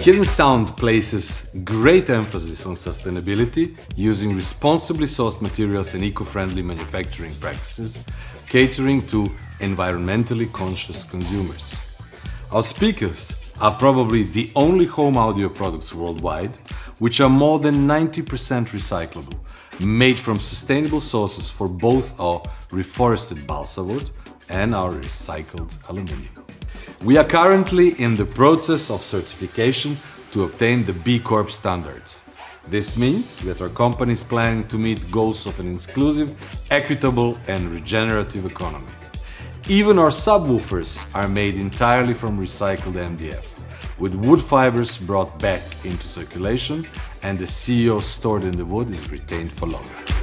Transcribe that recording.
Hidden Sound places great emphasis on sustainability, using responsibly sourced materials and eco-friendly manufacturing practices, catering to environmentally conscious consumers. Our speakers are probably the only home audio products worldwide which are more than 90% recyclable, made from sustainable sources for both our reforested balsa wood and our recycled aluminium. We are currently in the process of certification to obtain the B Corp standard. This means that our company is planning to meet goals of an inclusive, equitable and regenerative economy. Even our subwoofers are made entirely from recycled MDF, with wood fibres brought back into circulation, and the CO stored in the wood is retained for longer.